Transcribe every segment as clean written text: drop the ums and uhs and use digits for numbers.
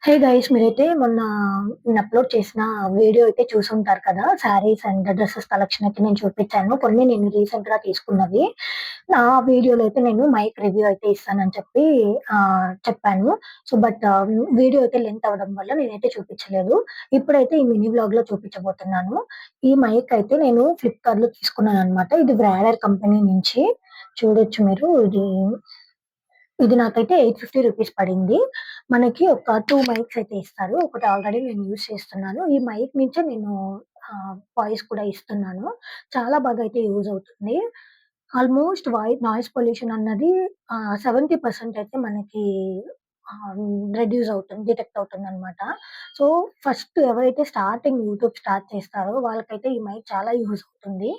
Hey guys! మీరైతే మొన్న నేను అప్‌లోడ్ చేసిన వీడియో అయితే చూసుంటారు కదా! శారీస్ అండ్ డ్రెసెస్ కలెక్షన్ అయితే నేను చూపించాను. కొన్ని నేను రీసెంట్‌గా తీసుకున్నవి. నా వీడియోలో అయితే నేను మైక్ రివ్యూ అయితే ఇస్తానని చెప్పి చెప్పాను. వీడియో అయితే లెంత్ అవ్వడం వల్ల నేనైతే చూపించలేదు. ఇప్పుడైతే ఈ మినీ వ్లాగ్‌లో చూపించబోతున్నాను. ఈ మైక్ అయితే నేను ఫ్లిప్‌కార్ట్‌లో తీసుకున్నాననమాట. ఇది బ్రాడర్ కంపెనీ నుంచి. చూడొచ్చు మీరు. ఇది నాకైతే రూ. 850 పడింది. మనకి ఒక 2 మైక్స్ అయితే ఇస్తారు. ఒకటి ఆల్రెడీ నేను యూజ్ చేస్తున్నాను. ఈ మైక్ నుంచే నేను వాయిస్ కూడా ఇస్తున్నాను. చాలా బాగా అయితే యూజ్ అవుతుంది. ఆల్‌మోస్ట్ నాయిస్ పొల్యూషన్ అన్నది 70% అయితే మనకి రెడ్యూస్ అవుతుంది. డిటెక్ట్ అవుతుందనమాట. సో, ఫస్ట్ ఎవరైతే స్టార్టింగ్ యూట్యూబ్ స్టార్ట్ చేస్తారో వాళ్ళకైతే ఈ మైక్ చాలా యూజ్ అవుతుంది.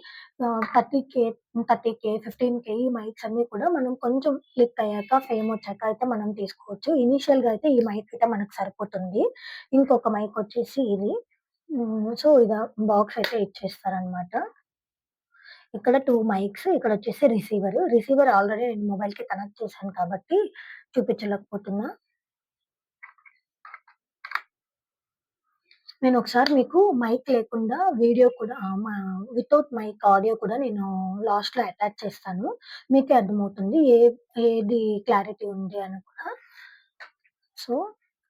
30,000, 30,000, 15,000 ఈ మైక్స్ అన్నీ కూడా మనం కొంచెం క్లిక్ అయ్యాక, ఫేమ్ వచ్చాక అయితే మనం తీసుకోవచ్చు. ఇనీషియల్‌గా అయితే ఈ మైక్ అయితే మనకు సరిపోతుంది. ఇంకొక మైక్ వచ్చేసి ఇది. బాక్స్ అయితే ఇచ్చేస్తారనమాట. ఇక్కడ 2 మైక్స్, ఇక్కడొచ్చేసి రిసీవర్. రిసీవర్ ఆల్రెడీ నేను మొబైల్‌కి కనెక్ట్ చేశాను కాబట్టి చూపించలేకపోతున్నా. నేనొకసారి మీకు మైక్ లేకుండా వీడియో కూడా వితౌట్ మైక్ ఆడియో కూడా నేను లాస్ట్‌లో అటాచ్ చేస్తాను. మీకే అర్థమవుతుంది. ఏది క్లారిటీ ఉంది అని కూడా. సో,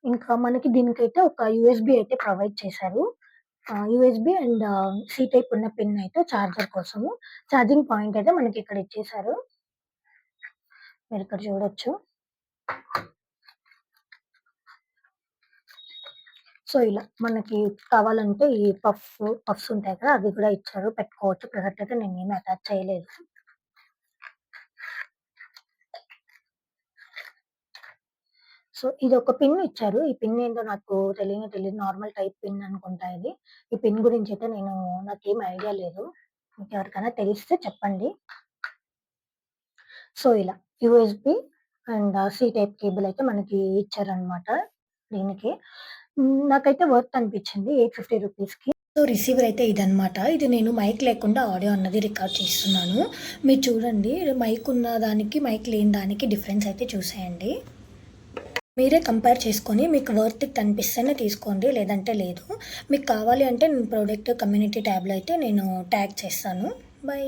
ఇంకా మనకి దీనికైతే ఒక యూఎస్‌బీ అయితే ప్రొవైడ్ చేశారు. యూఎస్‌బీ అండ్ సి టైప్ ఉన్న పిన్ అయితే చార్జర్ కోసము. ఛార్జింగ్ పాయింట్ అయితే మనకిక్కడ ఇచ్చేశారు. మీరిక్కడ చూడొచ్చు. సో, ఇలా మనకి కావాలంటే ఈ పఫ్స్ ఉంటాయి కదా! అవి కూడా ఇచ్చారు. పెట్టుకోవచ్చు. ప్రెజెంట్ అయితే నేనేమి అటాచ్ చేయలేదు. సో, ఇదొక పిన్ ఇచ్చారు. ఈ పిన్ ఏంటో నాకు తెలీదు. నార్మల్ టైప్ పిన్ అనుకుంటా ఇది. ఈ పిన్ గురించయితే నాకేం ఐడియా లేదు. మీకెవరికైనా తెలిస్తే చెప్పండి. సో, ఇలా USB and C type cable అయితే మనకి ఇచ్చారనమాట దీనికి. నాకైతే వర్త్ అనిపిచ్చింది రూ. 850కి. సో, రిసీవర్ అయితే ఇదనమాట. ఇది నేను మైక్ లేకుండా ఆడియో అన్నది రికార్డ్ చేస్తున్నాను. మీరు చూడండి మైక్ ఉన్న దానికి, మైక్ లేని దానికి డిఫరెన్స్ అయితే చూసేయండి. మీరే కంపేర్ చేసుకొని మీకు వర్త్ ఇట్ అనిపిస్తేనే తీసుకోండి. లేదంటే లేదు. మీకు కావాలి అంటే నేను ప్రొడక్ట్ కమ్యూనిటీ ట్యాబ్‌లో అయితే నేను ట్యాగ్ చేస్తాను. బై.